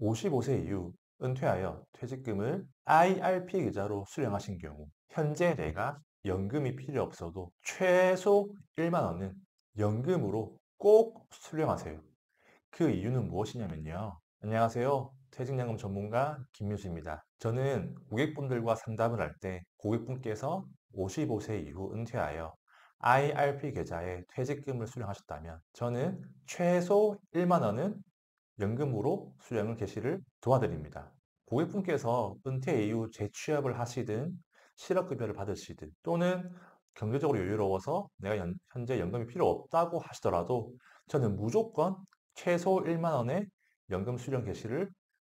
55세 이후 은퇴하여 퇴직금을 IRP 계좌로 수령하신 경우 현재 내가 연금이 필요 없어도 최소 1만 원은 연금으로 꼭 수령하세요. 그 이유는 무엇이냐면요. 안녕하세요. 퇴직연금 전문가 김유수입니다. 저는 고객분들과 상담을 할 때 고객분께서 55세 이후 은퇴하여 IRP 계좌에 퇴직금을 수령하셨다면 저는 최소 1만 원은 연금으로 수령을 개시를 도와드립니다. 고객분께서 은퇴 이후 재취업을 하시든 실업급여를 받으시든 또는 경제적으로 여유로워서 내가 현재 연금이 필요 없다고 하시더라도 저는 무조건 최소 1만 원의 연금 수령 개시를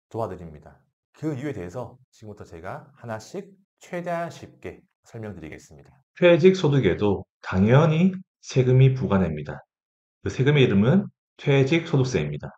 도와드립니다. 그 이유에 대해서 지금부터 제가 하나씩 최대한 쉽게 설명드리겠습니다. 퇴직소득에도 당연히 세금이 부과됩니다. 그 세금의 이름은 퇴직소득세입니다.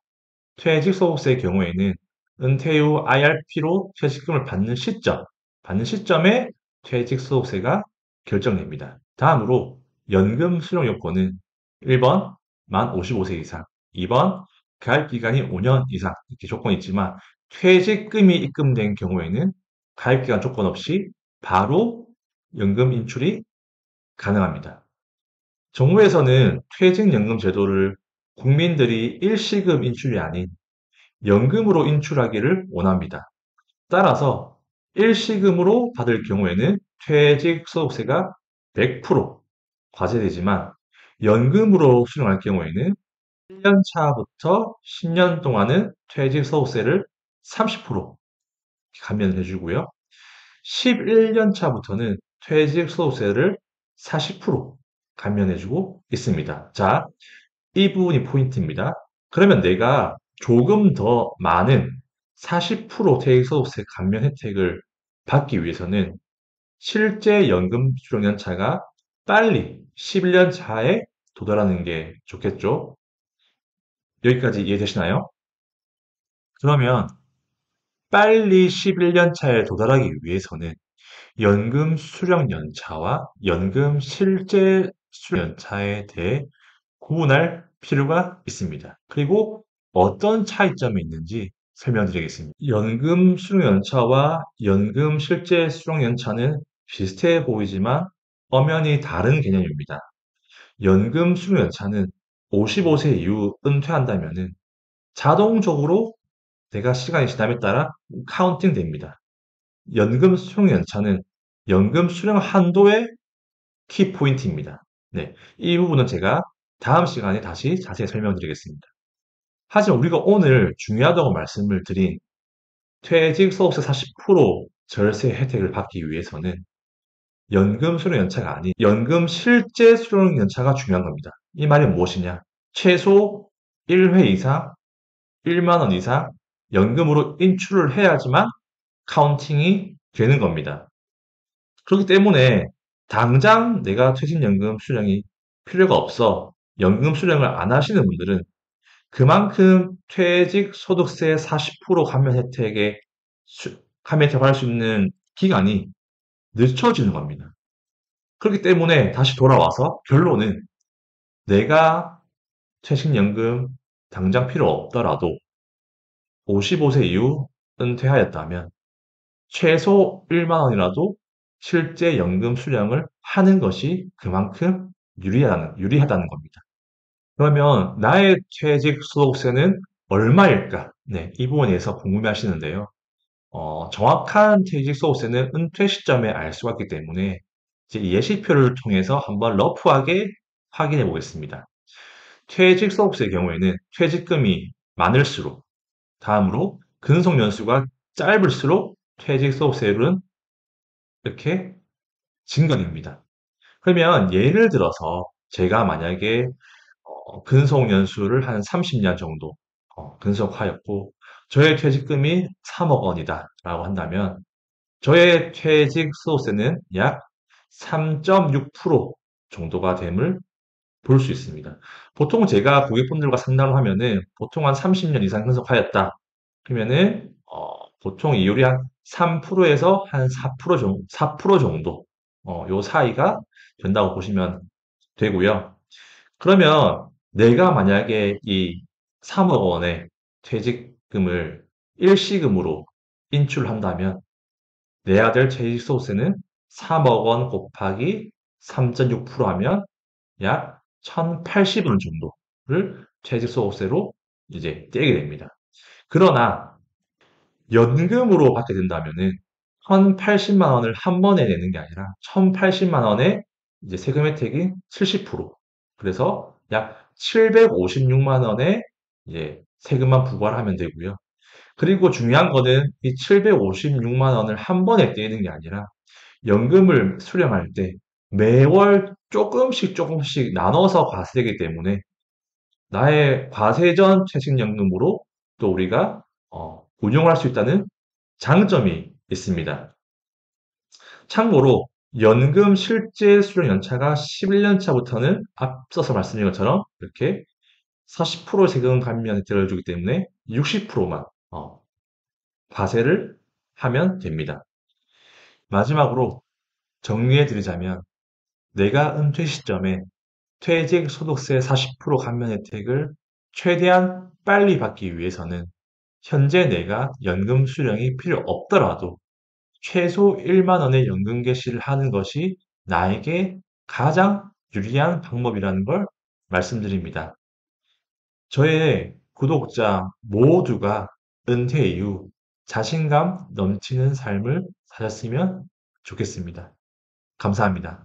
퇴직소득세의 경우에는 은퇴 후 IRP로 퇴직금을 받는 시점에 퇴직소득세가 결정됩니다. 다음으로 연금 수령 요건은 1번 만 55세 이상, 2번 가입 기간이 5년 이상 이렇게 조건이 있지만 퇴직금이 입금된 경우에는 가입 기간 조건 없이 바로 연금 인출이 가능합니다. 정부에서는 퇴직연금 제도를 국민들이 일시금 인출이 아닌 연금으로 인출하기를 원합니다. 따라서 일시금으로 받을 경우에는 퇴직소득세가 100% 과세되지만 연금으로 수령할 경우에는 1년 차부터 10년 동안은 퇴직소득세를 30% 감면해 주고요. 11년 차부터는 퇴직소득세를 40% 감면해주고 있습니다. 자, 이 부분이 포인트입니다. 그러면 내가 조금 더 많은 40% 퇴직소득세 감면 혜택을 받기 위해서는 실제 연금 수령 연차가 빨리 11년 차에 도달하는 게 좋겠죠? 여기까지 이해되시나요? 그러면 빨리 11년 차에 도달하기 위해서는 연금 수령 연차와 연금 실제 수령 연차에 대해 구분할 필요가 있습니다. 그리고 어떤 차이점이 있는지 설명드리겠습니다. 연금 수령 연차와 연금 실제 수령 연차는 비슷해 보이지만 엄연히 다른 개념입니다. 연금 수령 연차는 55세 이후 은퇴한다면 자동적으로 내가 시간이 지남에 따라 카운팅 됩니다. 연금 수령 연차는 연금 수령 한도의 키포인트입니다. 네, 이 부분은 제가 다음 시간에 다시 자세히 설명드리겠습니다. 하지만 우리가 오늘 중요하다고 말씀을 드린 퇴직소득세 40% 절세 혜택을 받기 위해서는 연금 수령 연차가 아닌 연금 실제 수령 연차가 중요한 겁니다. 이 말이 무엇이냐? 최소 1회 이상 1만 원 이상 연금으로 인출을 해야지만 카운팅이 되는 겁니다. 그렇기 때문에 당장 내가 퇴직연금 수령이 필요가 없어 연금 수령을 안 하시는 분들은 그만큼 퇴직소득세 40% 감면 혜택에 감면 혜택을 받을 수 있는 기간이 늦춰지는 겁니다. 그렇기 때문에 다시 돌아와서 결론은 내가 퇴직연금 당장 필요 없더라도 55세 이후 은퇴하였다면 최소 1만 원이라도 실제 연금 수령을 하는 것이 그만큼 유리하다는 겁니다. 그러면 나의 퇴직소득세는 얼마일까? 네, 이 부분에 대해서 궁금해 하시는데요. 정확한 퇴직소득세는 은퇴 시점에 알 수가 있기 때문에 이제 예시표를 통해서 한번 러프하게 확인해 보겠습니다. 퇴직소득세의 경우에는 퇴직금이 많을수록 다음으로 근속연수가 짧을수록 퇴직소득세율은 이렇게 증가됩니다. 그러면 예를 들어서 제가 만약에 근속 연수를 한 30년 정도 근속하였고 저의 퇴직금이 3억 원이다라고 한다면 저의 퇴직소득세는 약 3.6% 정도가 됨을 볼 수 있습니다. 보통 제가 고객분들과 상담을 하면은 보통 한 30년 이상 근속하였다. 그러면은 보통 이율이 한 3%에서 한 4% 정도 요 사이가 된다고 보시면 되고요. 그러면 내가 만약에 이 3억 원의 퇴직금을 일시금으로 인출한다면 내야 될 퇴직소득세는 3억 원 곱하기 3.6% 하면 약 1,080원 정도를 퇴직소득세로 이제 떼게 됩니다. 그러나 연금으로 받게 된다면은 1,080만 원을 한 번에 내는 게 아니라 1,080만 원에 이제 세금 혜택이 70%. 그래서 약 756만 원의 이제 세금만 부과를 하면 되고요. 그리고 중요한 거는 이 756만 원을 한 번에 떼는 게 아니라 연금을 수령할 때 매월 조금씩 조금씩 나눠서 과세되기 때문에 나의 과세전 퇴직연금으로 또 우리가 운용할 수 있다는 장점이 있습니다. 참고로 연금 실제 수령 연차가 11년 차부터는 앞서서 말씀드린 것처럼 이렇게 40% 세금 감면 혜택을 주기 때문에 60%만 과세를 하면 됩니다. 마지막으로 정리해 드리자면 내가 은퇴 시점에 퇴직 소득세 40% 감면 혜택을 최대한 빨리 받기 위해서는 현재 내가 연금 수령이 필요 없더라도 최소 1만 원의 연금 개시를 하는 것이 나에게 가장 유리한 방법이라는 걸 말씀드립니다. 저의 구독자 모두가 은퇴 이후 자신감 넘치는 삶을 사셨으면 좋겠습니다. 감사합니다.